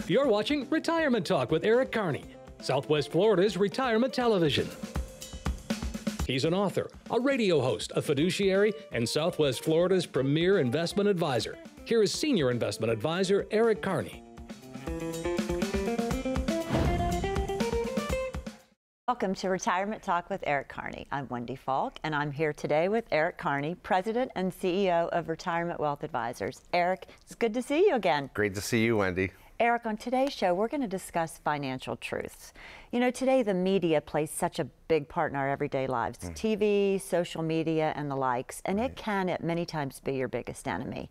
You're watching Retirement Talk with Eric Kearney, Southwest Florida's retirement television. He's an author, a radio host, a fiduciary, and Southwest Florida's premier investment advisor. Here is Senior Investment Advisor Eric Kearney. Welcome to Retirement Talk with Eric Kearney. I'm Wendy Falk, and I'm here today with Eric Kearney, President and CEO of Retirement Wealth Advisors. Eric, it's good to see you again. Great to see you, Wendy. Eric, on today's show, we're going to discuss financial truths. You know, today the media plays such a big part in our everyday lives. TV, social media, and the likes, and it can at many times be your biggest enemy.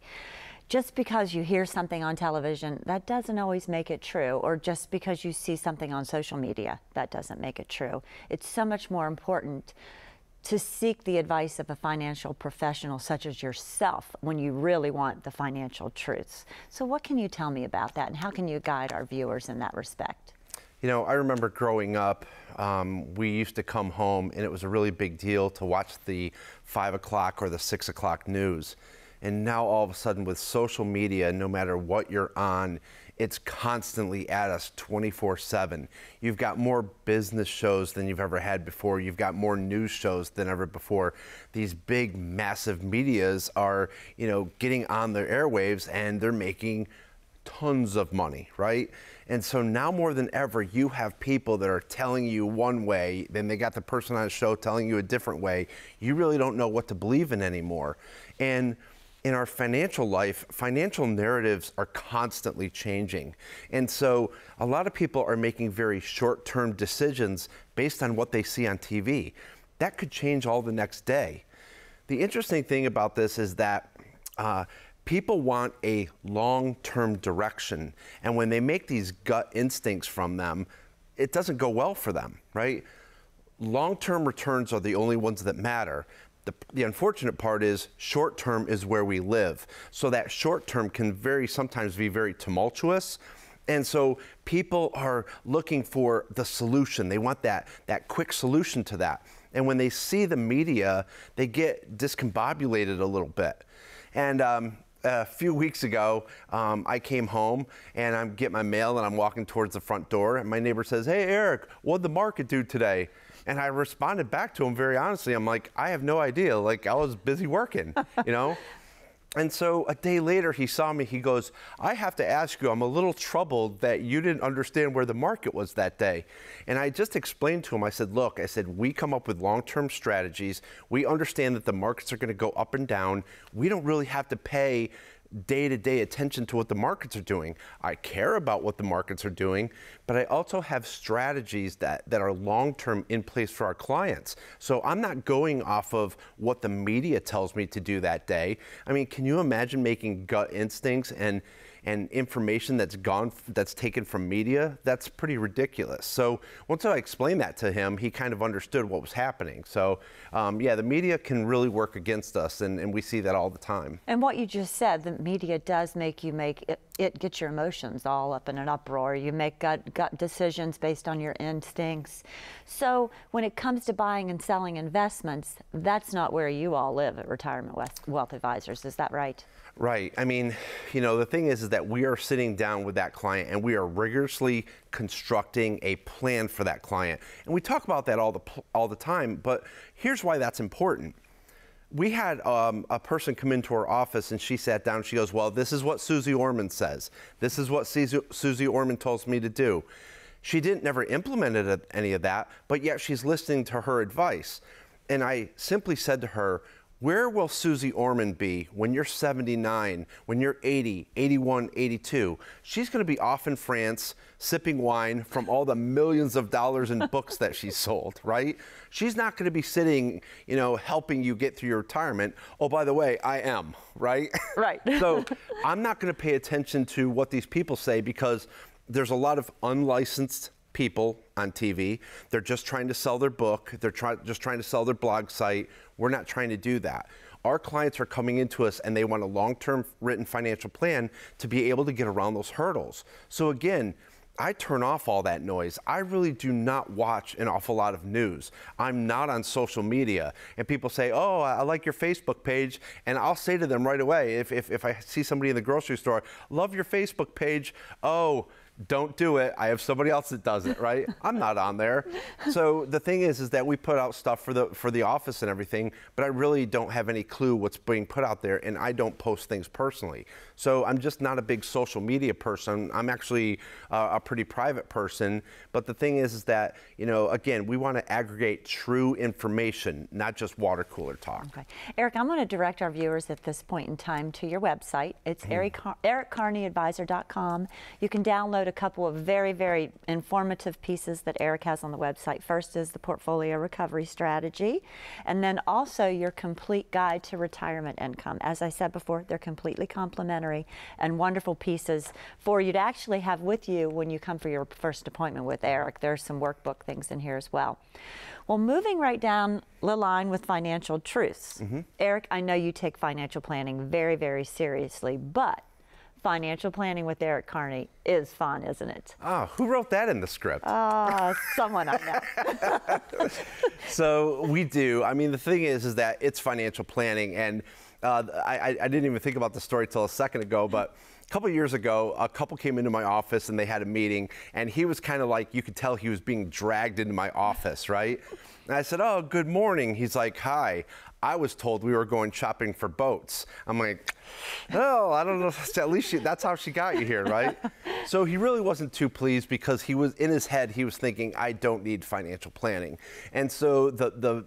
Just because you hear something on television, that doesn't always make it true, or just because you see something on social media, that doesn't make it true. It's so much more important to seek the advice of a financial professional such as yourself when you really want the financial truths. So what can you tell me about that, and how can you guide our viewers in that respect? You know, I remember growing up, we used to come home and it was a really big deal to watch the 5 o'clock or the 6 o'clock news. And now all of a sudden with social media, no matter what you're on, it's constantly at us 24/7. You've got more business shows than you've ever had before. You've got more news shows than ever before. These big, massive medias are, you know, getting on their airwaves and they're making tons of money, right? And so now more than ever, you have people that are telling you one way, then they got the person on the show telling you a different way. You really don't know what to believe in anymore. And in our financial life, financial narratives are constantly changing. And so a lot of people are making very short-term decisions based on what they see on TV. That could change all the next day. The interesting thing about this is that people want a long-term direction. And when they make these gut instincts from them, it doesn't go well for them, right? Long-term returns are the only ones that matter. The unfortunate part is short-term is where we live. So that short-term can sometimes be very tumultuous. And so people are looking for the solution. They want that quick solution to that. And when they see the media, they get discombobulated a little bit. And a few weeks ago, I came home and I'm getting my mail and I'm walking towards the front door and my neighbor says, "Hey Eric, what'd the market do today?" And I responded back to him very honestly. I'm like, I have no idea. Like, I was busy working, you know? And so a day later, he saw me. He goes, "I have to ask you, I'm a little troubled that you didn't understand where the market was that day." And I just explained to him, I said, look, I said, we come up with long-term strategies. We understand that the markets are going to go up and down. We don't really have to pay day-to-day attention to what the markets are doing. I care about what the markets are doing, but I also have strategies that are long-term in place for our clients. So I'm not going off of what the media tells me to do that day. I mean, can you imagine making gut instincts and information that's taken from media? That's pretty ridiculous. So once I explained that to him, he kind of understood what was happening. So yeah, the media can really work against us, and we see that all the time. And what you just said, the media does make you it gets your emotions all up in an uproar. You make gut decisions based on your instincts. So when it comes to buying and selling investments, that's not where you all live at Retirement Wealth Advisors. Is that right? Right. I mean, you know, the thing is that we are sitting down with that client and we are rigorously constructing a plan for that client. And we talk about that all the time, but here's why that's important. We had a person come into our office and she sat down. She goes, "Well, this is what Susie Orman says. This is what Susie Orman tells me to do." She never implemented any of that, but yet she's listening to her advice. And I simply said to her, where will Susie Orman be when you're 79, when you're 80, 81, 82? She's going to be off in France sipping wine from all the millions of dollars in books that she's sold, right? She's not going to be sitting, you know, helping you get through your retirement. Oh, by the way, I am, right? Right. So I'm not going to pay attention to what these people say because there's a lot of unlicensed people on TV. They're just trying to sell their book. They're just trying to sell their blog site. We're not trying to do that. Our clients are coming into us and they want a long-term written financial plan to be able to get around those hurdles. So again, I turn off all that noise. I really do not watch an awful lot of news. I'm not on social media. And people say, "Oh, I like your Facebook page." And I'll say to them right away, if I see somebody in the grocery store, "Love your Facebook page." "Oh, Don't do it. I have somebody else that does it, right? I'm not on there. So the thing is that we put out stuff for the office and everything, but I really don't have any clue what's being put out there, and I don't post things personally. So I'm just not a big social media person. I'm actually a pretty private person. But the thing is that, you know, again, we want to aggregate true information, not just water cooler talk. Okay. Eric, I'm going to direct our viewers at this point in time to your website. It's erickearneyadvisor.com. You can download a couple of very, very informative pieces that Eric has on the website. First is the portfolio recovery strategy, and then also your complete guide to retirement income. As I said before, they're completely complimentary and wonderful pieces for you to actually have with you when you come for your first appointment with Eric. There's some workbook things in here as well. Well, moving right down the line with financial truths. Eric, I know you take financial planning very, very seriously, but financial planning with Eric Kearney is fun, isn't it? Oh, who wrote that in the script? Someone I know. So we do. I mean, the thing is that it's financial planning, and I didn't even think about the story till a second ago, but a couple years ago, a couple came into my office and they had a meeting, and he was kind of like, you could tell he was being dragged into my office, right? And I said, oh, good morning. He's like, hi. I was told we were going shopping for boats. I'm like, oh, I don't know. At least that's how she got you here, right? So he really wasn't too pleased because he was in his head, he was thinking, I don't need financial planning. And so the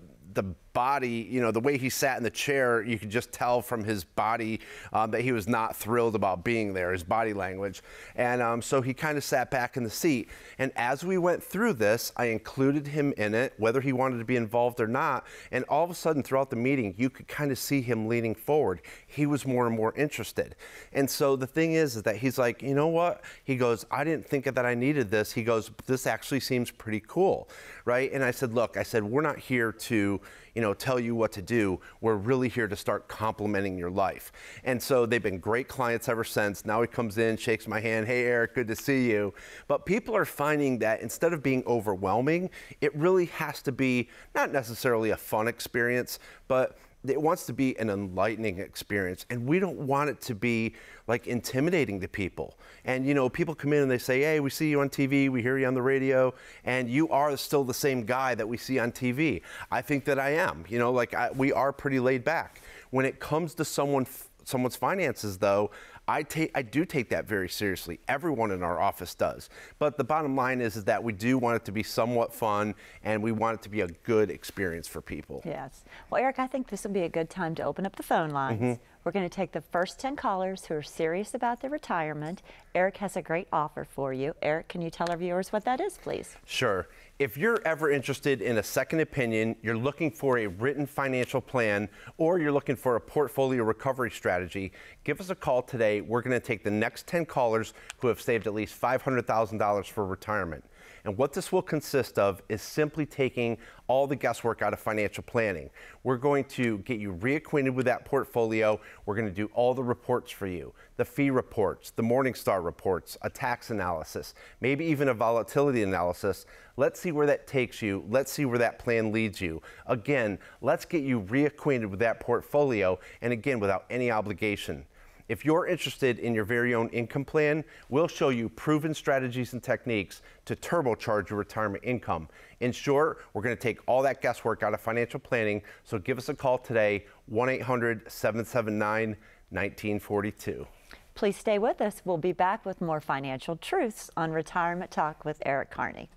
body, you know, the way he sat in the chair, you could just tell from his body that he was not thrilled about being there, his body language. And so he kind of sat back in the seat. And as we went through this, I included him in it, whether he wanted to be involved or not. And all of a sudden throughout the meeting, you could kind of see him leaning forward. He was more and more interested. And so the thing is that he's like, you know what? He goes, I didn't think that I needed this. He goes, this actually seems pretty cool, right? And I said, look, I said, we're not here to, you know, tell you what to do. We're really here to start complimenting your life. And so they've been great clients ever since. Now he comes in, shakes my hand. Hey, Eric, good to see you. But people are finding that instead of being overwhelming, it really has to be not necessarily a fun experience, but it wants to be an enlightening experience, and we don't want it to be like intimidating to people. And you know, people come in and they say, hey, we see you on TV, we hear you on the radio, and you are still the same guy that we see on TV. I think that I am, you know, like we are pretty laid back. When it comes to someone's finances though, I do take that very seriously. Everyone in our office does. But the bottom line is that we do want it to be somewhat fun, and we want it to be a good experience for people. Yes. Well, Eric, I think this would be a good time to open up the phone lines. We're going to take the first 10 callers who are serious about their retirement. Eric has a great offer for you. Eric, can you tell our viewers what that is, please? Sure. If you're ever interested in a second opinion, you're looking for a written financial plan, or you're looking for a portfolio recovery strategy, give us a call today. We're going to take the next 10 callers who have saved at least $500,000 for retirement. And what this will consist of is simply taking all the guesswork out of financial planning. We're going to get you reacquainted with that portfolio. We're going to do all the reports for you, the fee reports, the Morningstar reports, a tax analysis, maybe even a volatility analysis. Let's see where that takes you. Let's see where that plan leads you. Again, let's get you reacquainted with that portfolio, and again, without any obligation. If you're interested in your very own income plan, we'll show you proven strategies and techniques to turbocharge your retirement income. In short, we're going to take all that guesswork out of financial planning, so give us a call today, 1-800-779-1942. Please stay with us. We'll be back with more financial truths on Retirement Talk with Eric Kearney.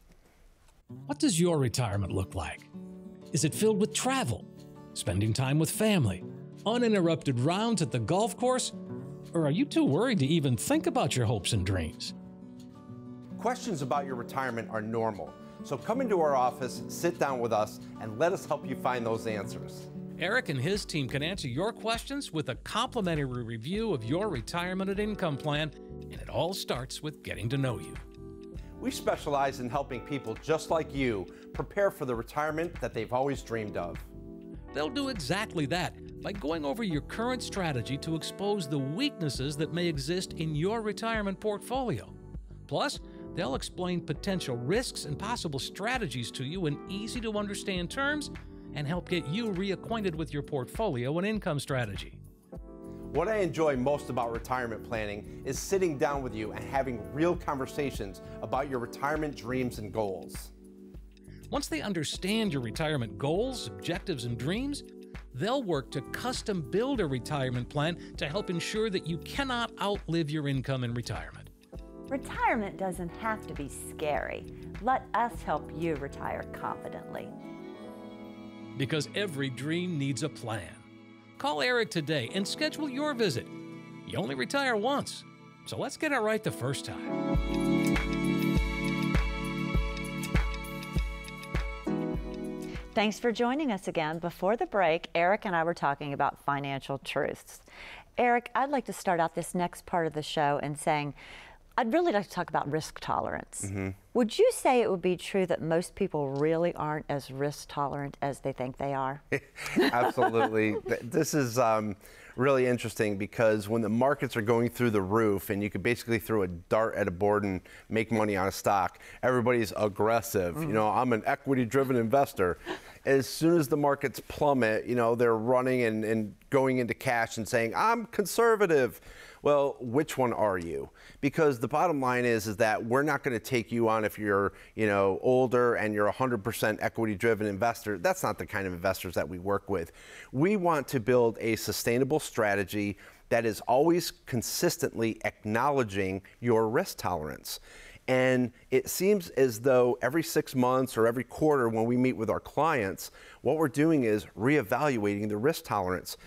What does your retirement look like? Is it filled with travel, spending time with family, uninterrupted rounds at the golf course? Or are you too worried to even think about your hopes and dreams? Questions about your retirement are normal. So come into our office, sit down with us, and let us help you find those answers. Eric and his team can answer your questions with a complimentary review of your retirement and income plan, and it all starts with getting to know you. We specialize in helping people just like you prepare for the retirement that they've always dreamed of. They'll do exactly that by going over your current strategy to expose the weaknesses that may exist in your retirement portfolio. Plus, they'll explain potential risks and possible strategies to you in easy-to-understand terms and help get you reacquainted with your portfolio and income strategy. What I enjoy most about retirement planning is sitting down with you and having real conversations about your retirement dreams and goals. Once they understand your retirement goals, objectives, and dreams, they'll work to custom build a retirement plan to help ensure that you cannot outlive your income in retirement. Retirement doesn't have to be scary. Let us help you retire confidently. Because every dream needs a plan. Call Eric today and schedule your visit. You only retire once, so let's get it right the first time. Thanks for joining us again. Before the break, Eric and I were talking about financial truths. Eric, I'd like to start out this next part of the show and saying, I'd really like to talk about risk tolerance. Would you say it would be true that most people really aren't as risk tolerant as they think they are? Absolutely. This is really interesting because when the markets are going through the roof and you could basically throw a dart at a board and make money on a stock, everybody's aggressive. You know, I'm an equity-driven investor. As soon as the markets plummet, you know, they're running and going into cash and saying, I'm conservative. Well, which one are you? Because the bottom line is that we're not going to take you on if you're, you know, older and you're a 100% equity-driven investor. That's not the kind of investors that we work with. We want to build a sustainable strategy that is always consistently acknowledging your risk tolerance. And it seems as though every 6 months or every quarter when we meet with our clients, what we're doing is reevaluating the risk tolerance.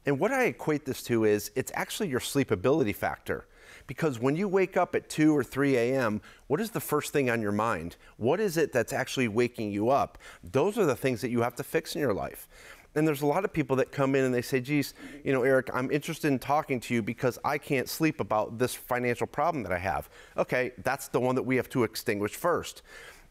And what I equate this to is it's actually your sleepability factor. Because when you wake up at 2 or 3 a.m., what is the first thing on your mind? What is it that's actually waking you up? Those are the things that you have to fix in your life. And there's a lot of people that come in and they say, geez, you know, Eric, I'm interested in talking to you because I can't sleep about this financial problem that I have. Okay, that's the one that we have to extinguish first.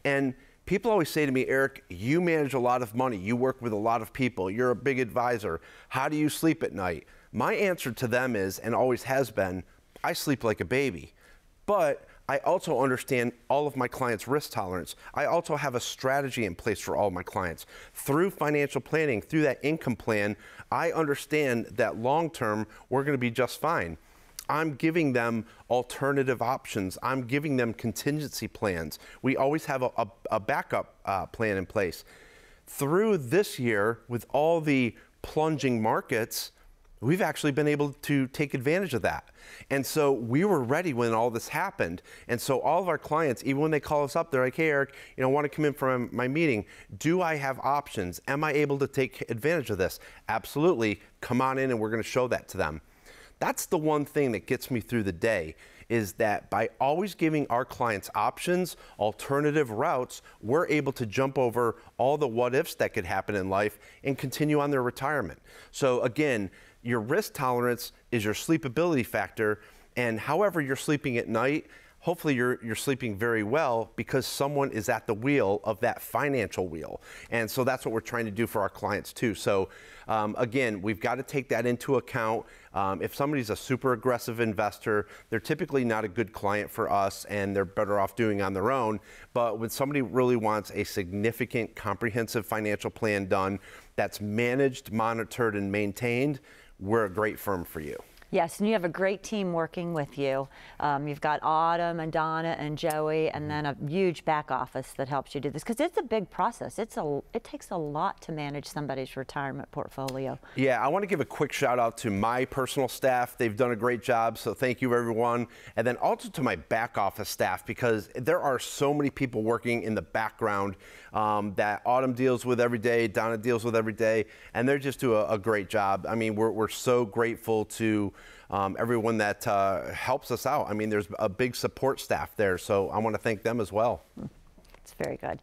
And people always say to me, Eric, you manage a lot of money. You work with a lot of people. You're a big advisor. How do you sleep at night? My answer to them is, and always has been, I sleep like a baby. But I also understand all of my clients' risk tolerance. I also have a strategy in place for all of my clients. Through financial planning, through that income plan, I understand that long-term, we're going to be just fine. I'm giving them alternative options. I'm giving them contingency plans. We always have a backup plan in place. Through this year, with all the plunging markets, we've actually been able to take advantage of that. And so we were ready when all this happened. And so all of our clients, even when they call us up, they're like, hey, Eric, you know, I want to come in for my meeting. Do I have options? Am I able to take advantage of this? Absolutely. Come on in and we're going to show that to them. That's the one thing that gets me through the day, is that by always giving our clients options, alternative routes, we're able to jump over all the what ifs that could happen in life and continue on their retirement. So again, your risk tolerance is your sleepability factor, and however you're sleeping at night, hopefully you're sleeping very well because someone is at the wheel of that financial wheel. And so that's what we're trying to do for our clients too. So again, we've got to take that into account. If somebody's a super aggressive investor, they're typically not a good client for us and they're better off doing on their own. But when somebody really wants a significant, comprehensive financial plan done that's managed, monitored, and maintained, we're a great firm for you. Yes, and you have a great team working with you. You've got Autumn and Donna and Joey, and then a huge back office that helps you do this, because it's a big process. It takes a lot to manage somebody's retirement portfolio. Yeah, I want to give a quick shout out to my personal staff. They've done a great job, so thank you everyone. And then also to my back office staff, because there are so many people working in the background that Autumn deals with every day, Donna deals with every day, and they're just doing a great job. I mean, we're so grateful to everyone that helps us out. I mean, there's a big support staff there, so I want to thank them as well. It's very good.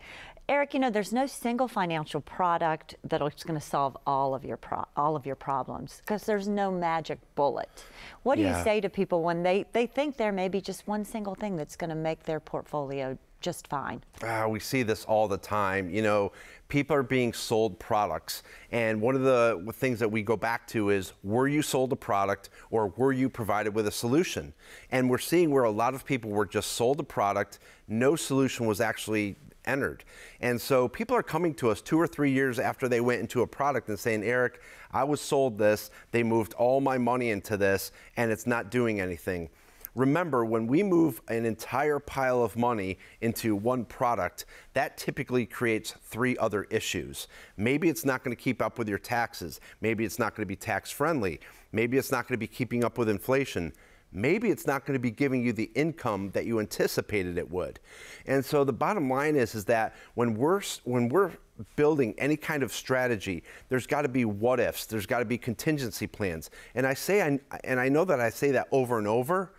Eric, you know, there's no single financial product that's going to solve all of your problems, because there's no magic bullet. What do you say to people when they think there may be just one single thing that's going to make their portfolio just fine? We see this all the time. You know, people are being sold products. And one of the things that we go back to is, were you sold a product or were you provided with a solution? And we're seeing where a lot of people were just sold a product, no solution was actually entered. And so people are coming to us 2 or 3 years after they went into a product and saying, Eric, I was sold this, they moved all my money into this, and it's not doing anything. Remember, when we move an entire pile of money into one product, that typically creates 3 other issues. Maybe it's not going to keep up with your taxes. Maybe it's not going to be tax friendly. Maybe it's not going to be keeping up with inflation. Maybe it's not going to be giving you the income that you anticipated it would. And so the bottom line is that when we're building any kind of strategy, there's got to be what ifs, there's got to be contingency plans. And I know that I say that over and over,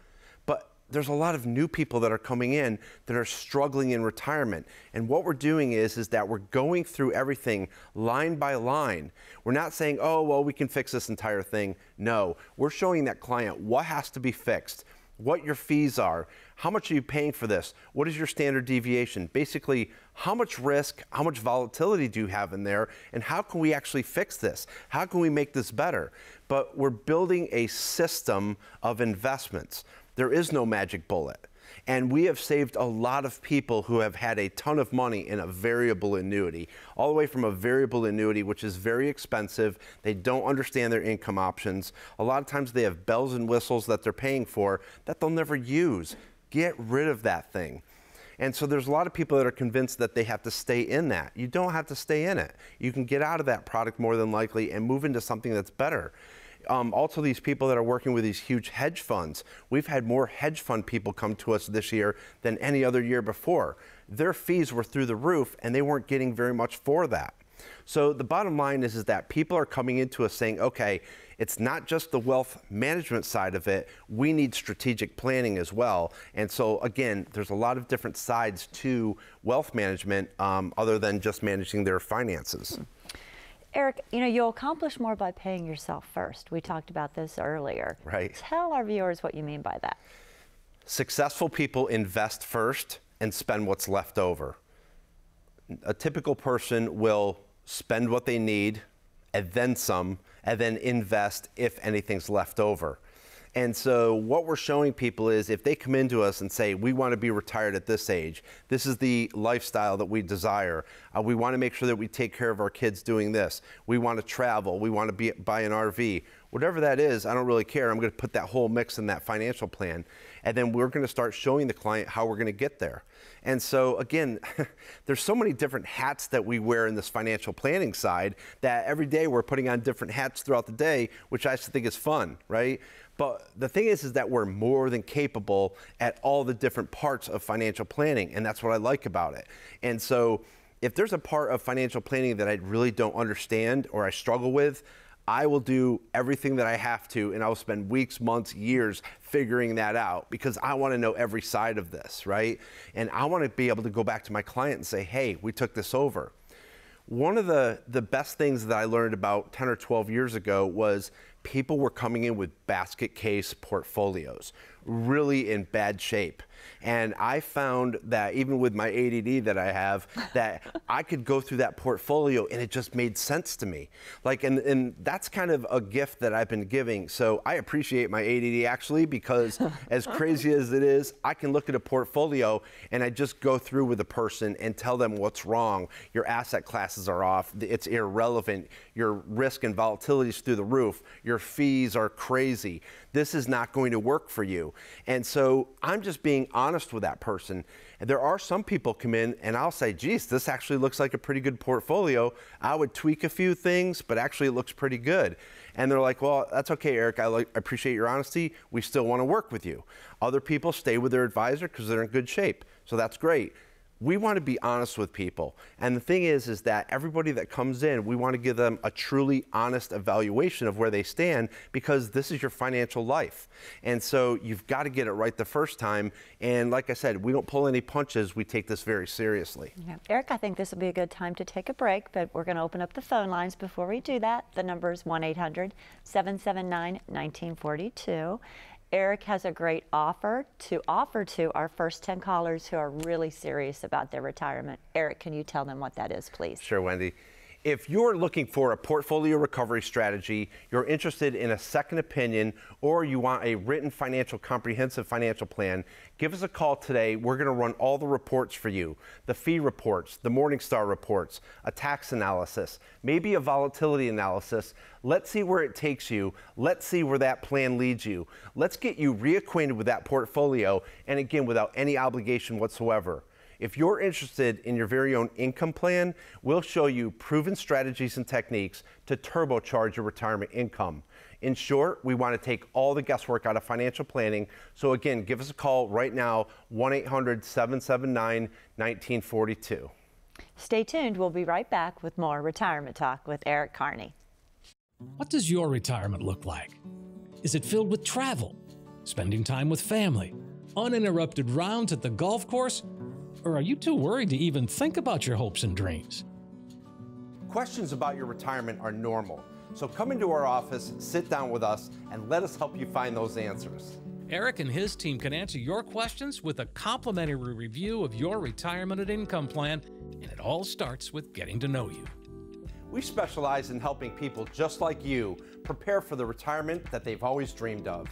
but there's a lot of new people that are coming in that are struggling in retirement. And what we're doing is that we're going through everything line by line. We're not saying, oh, well, we can fix this entire thing. No, we're showing that client what has to be fixed, what your fees are, how much are you paying for this, what is your standard deviation, basically how much risk, how much volatility do you have in there, and how can we actually fix this? How can we make this better? But we're building a system of investments. There is no magic bullet. And we have saved a lot of people who have had a ton of money in a variable annuity, all the way from a variable annuity, which is very expensive. They don't understand their income options. A lot of times they have bells and whistles that they're paying for that they'll never use. Get rid of that thing. And so there's a lot of people that are convinced that they have to stay in that. You don't have to stay in it. You can get out of that product more than likely and move into something that's better. Also, these people that are working with these huge hedge funds, we've had more hedge fund people come to us this year than any other year before. Their fees were through the roof and they weren't getting very much for that. So the bottom line is that people are coming into us saying, okay, it's not just the wealth management side of it, we need strategic planning as well. And so again, there's a lot of different sides to wealth management other than just managing their finances. Eric, you'll accomplish more by paying yourself first. We talked about this earlier. Right. Tell our viewers what you mean by that. Successful people invest first and spend what's left over. A typical person will spend what they need and then some, and then invest if anything's left over. And so what we're showing people is if they come into us and say, we want to be retired at this age, this is the lifestyle that we desire, we want to make sure that we take care of our kids doing this, we want to travel, we want to buy an RV, whatever that is, I don't really care. I'm going to put that whole mix in that financial plan. And then we're going to start showing the client how we're going to get there. And so again, there's so many different hats that we wear in this financial planning side that every day we're putting on different hats throughout the day, which I think is fun, right? But the thing is that we're more than capable at all the different parts of financial planning, and that's what I like about it. And so if there's a part of financial planning that I really don't understand or I struggle with, I will do everything that I have to, and I'll spend weeks, months, years figuring that out because I want to know every side of this, right? And I want to be able to go back to my client and say, hey, we took this over. One of the best things that I learned about 10 or 12 years ago was people were coming in with basket case portfolios, really in bad shape. And I found that even with my ADD that I have, that I could go through that portfolio and it just made sense to me. Like, and that's kind of a gift that I've been giving. So I appreciate my ADD actually, because as crazy as it is, I can look at a portfolio and I just go through with a person and tell them what's wrong. Your asset classes are off, it's irrelevant, your risk and volatility is through the roof, your fees are crazy. This is not going to work for you. And so I'm just being honest with that person. And there are some people come in and I'll say, geez, this actually looks like a pretty good portfolio. I would tweak a few things, but actually it looks pretty good. And they're like, well, that's okay, Eric. I appreciate your honesty. We still want to work with you. Other people stay with their advisor because they're in good shape. So that's great. We want to be honest with people. And the thing is that everybody that comes in, we want to give them a truly honest evaluation of where they stand because this is your financial life. And so you've got to get it right the first time. And like I said, we don't pull any punches. We take this very seriously. Yeah. Eric, I think this will be a good time to take a break, but we're going to open up the phone lines before we do that. The number is 1-800-779-1942. Eric has a great offer to our first 10 callers who are really serious about their retirement. Eric, can you tell them what that is, please? Sure, Wendy. If you're looking for a portfolio recovery strategy, you're interested in a second opinion, or you want a written comprehensive financial plan, give us a call today. We're going to run all the reports for you. The fee reports, the Morningstar reports, a tax analysis, maybe a volatility analysis. Let's see where it takes you. Let's see where that plan leads you. Let's get you reacquainted with that portfolio, and again, without any obligation whatsoever. If you're interested in your very own income plan, we'll show you proven strategies and techniques to turbocharge your retirement income. In short, we want to take all the guesswork out of financial planning. So again, give us a call right now, 1-800-779-1942. Stay tuned. We'll be right back with more Retirement Talk with Eric Kearney. What does your retirement look like? Is it filled with travel, spending time with family, uninterrupted rounds at the golf course? Or are you too worried to even think about your hopes and dreams? Questions about your retirement are normal. So come into our office, sit down with us, and let us help you find those answers. Eric and his team can answer your questions with a complimentary review of your retirement and income plan, and it all starts with getting to know you. We specialize in helping people just like you prepare for the retirement that they've always dreamed of.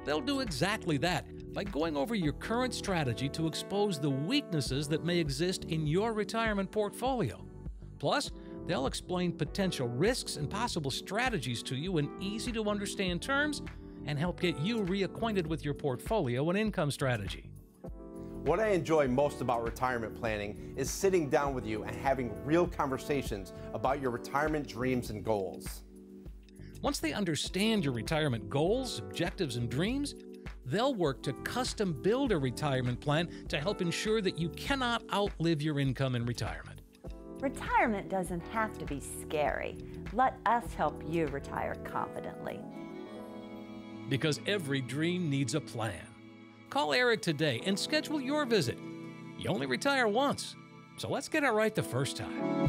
They'll do exactly that by going over your current strategy to expose the weaknesses that may exist in your retirement portfolio. Plus, they'll explain potential risks and possible strategies to you in easy-to-understand terms and help get you reacquainted with your portfolio and income strategy. What I enjoy most about retirement planning is sitting down with you and having real conversations about your retirement dreams and goals. Once they understand your retirement goals, objectives, and dreams, they'll work to custom build a retirement plan to help ensure that you cannot outlive your income in retirement. Retirement doesn't have to be scary. Let us help you retire confidently. Because every dream needs a plan. Call Eric today and schedule your visit. You only retire once, so let's get it right the first time.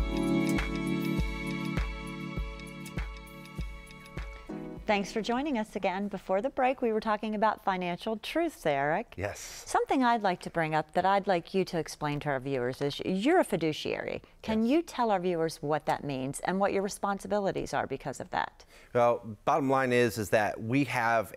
Thanks for joining us again. Before the break, we were talking about financial truths, Eric. Yes. Something I'd like to bring up that I'd like you to explain to our viewers is you're a fiduciary. Can you tell our viewers what that means and what your responsibilities are because of that? Well, bottom line is that we have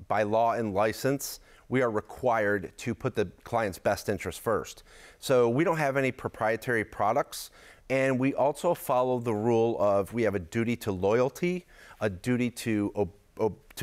by law and license, we are required to put the client's best interest first. So we don't have any proprietary products, and we also follow the rule of we have a duty to loyalty, a duty to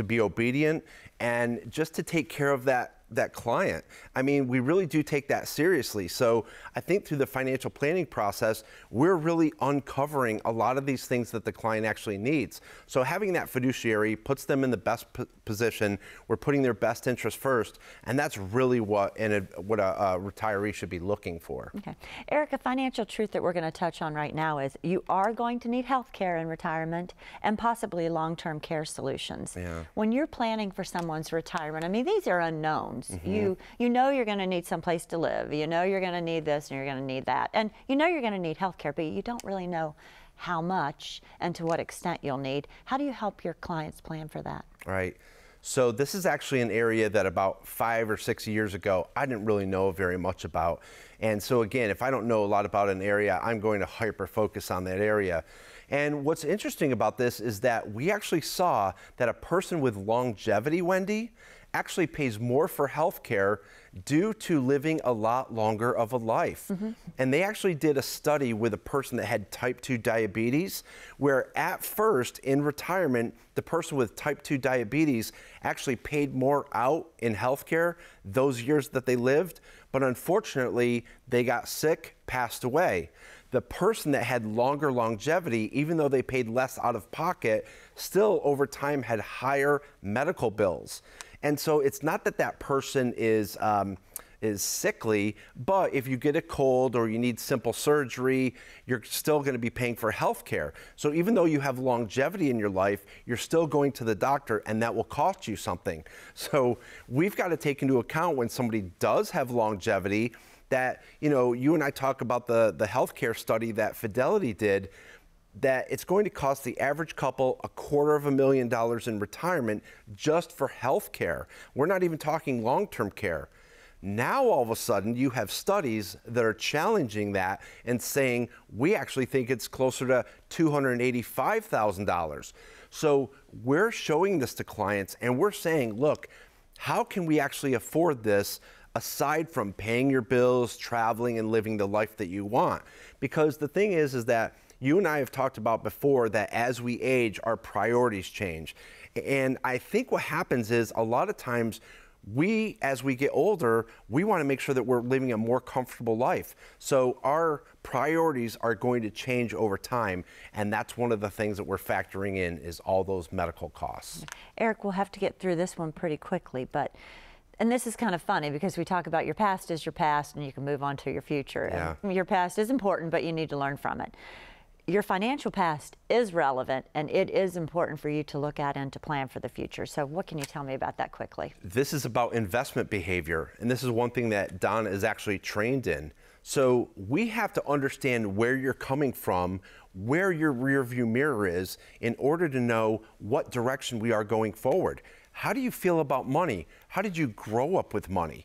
be obedient, and just to take care of that client. I mean, we really do take that seriously. So I think through the financial planning process, we're really uncovering a lot of these things that the client actually needs. So having that fiduciary puts them in the best position. We're putting their best interest first, and that's really what a retiree should be looking for. Okay. Eric, a financial truth that we're going to touch on right now is you are going to need health care in retirement and possibly long-term care solutions. Yeah. When you're planning for someone's retirement, I mean, these are unknowns. Mm-hmm. You know you're going to need some place to live. You know you're going to need this and you're going to need that. And you know you're going to need health care, but you don't really know how much and to what extent you'll need. How do you help your clients plan for that? Right. So this is actually an area that about 5 or 6 years ago, I didn't really know very much about. And so again, if I don't know a lot about an area, I'm going to hyper focus on that area. And what's interesting about this is that we actually saw that a person with longevity, Wendy, actually pays more for health care due to living a lot longer of a life. Mm-hmm. And they actually did a study with a person that had type 2 diabetes, where at first in retirement, the person with type 2 diabetes actually paid more out in health care those years that they lived, but unfortunately they got sick, passed away. The person that had longer longevity, even though they paid less out of pocket, still over time had higher medical bills. And so it's not that that person is sickly, but if you get a cold or you need simple surgery, you're still going to be paying for health care. So even though you have longevity in your life, you're still going to the doctor, and that will cost you something. So we've got to take into account when somebody does have longevity that, you know, you and I talk about the healthcare study that Fidelity did, that it's going to cost the average couple $250,000 in retirement just for health care. We're not even talking long-term care. Now, all of a sudden, you have studies that are challenging that and saying, we actually think it's closer to $285,000. So we're showing this to clients and we're saying, look, how can we actually afford this aside from paying your bills, traveling, and living the life that you want? Because the thing is that you and I have talked about before that as we age, our priorities change. And I think what happens is a lot of times as we get older, we want to make sure that we're living a more comfortable life. So our priorities are going to change over time. And that's one of the things that we're factoring in is all those medical costs. Eric, we'll have to get through this one pretty quickly, and this is kind of funny because we talk about your past is your past and you can move on to your future. Yeah. And your past is important, but you need to learn from it. Your financial past is relevant and it is important for you to look at and to plan for the future. So what can you tell me about that quickly? This is about investment behavior, and this is one thing that Don is actually trained in. So we have to understand where you're coming from, where your rearview mirror is, in order to know what direction we are going forward. How do you feel about money? How did you grow up with money?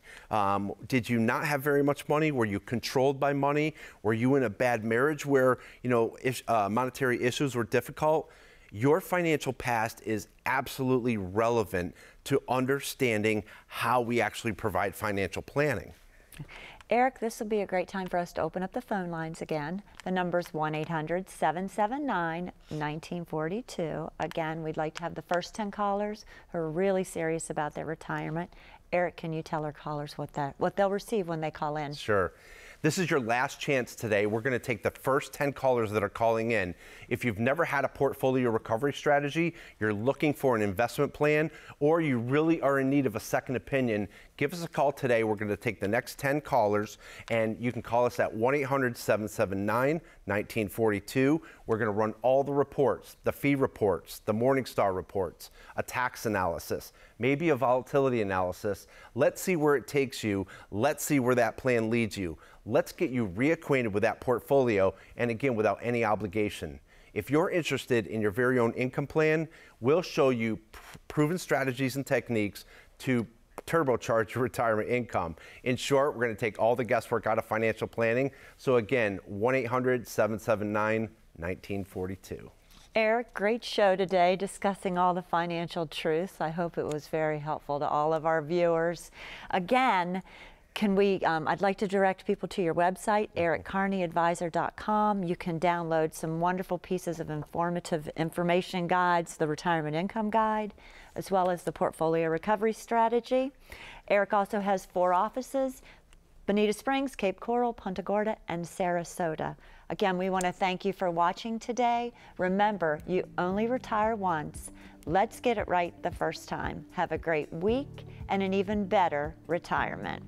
Did you not have very much money? Were you controlled by money? Were you in a bad marriage where monetary issues were difficult? Your financial past is absolutely relevant to understanding how we actually provide financial planning. Eric, this will be a great time for us to open up the phone lines again. The number's 1-800-779-1942. Again, we'd like to have the first 10 callers who are really serious about their retirement. Eric, can you tell our callers what they'll receive when they call in? Sure. This is your last chance today. We're going to take the first 10 callers that are calling in. If you've never had a portfolio recovery strategy, you're looking for an investment plan, or you really are in need of a second opinion, give us a call today. We're going to take the next 10 callers, and you can call us at 1-800-779-1942. We're going to run all the reports, the fee reports, the Morningstar reports, a tax analysis, maybe a volatility analysis. Let's see where it takes you. Let's see where that plan leads you. Let's get you reacquainted with that portfolio, and again, without any obligation. If you're interested in your very own income plan, we'll show you proven strategies and techniques to turbocharge your retirement income. In short, we're going to take all the guesswork out of financial planning. So again, 1-800-779-1942. Eric, great show today discussing all the financial truths. I hope it was very helpful to all of our viewers. Again, I'd like to direct people to your website, erickearneyadvisor.com. You can download some wonderful pieces of informative information guides, the Retirement Income Guide, as well as the Portfolio Recovery Strategy. Eric also has 4 offices: Bonita Springs, Cape Coral, Punta Gorda, and Sarasota. Again, we want to thank you for watching today. Remember, you only retire once. Let's get it right the first time. Have a great week and an even better retirement.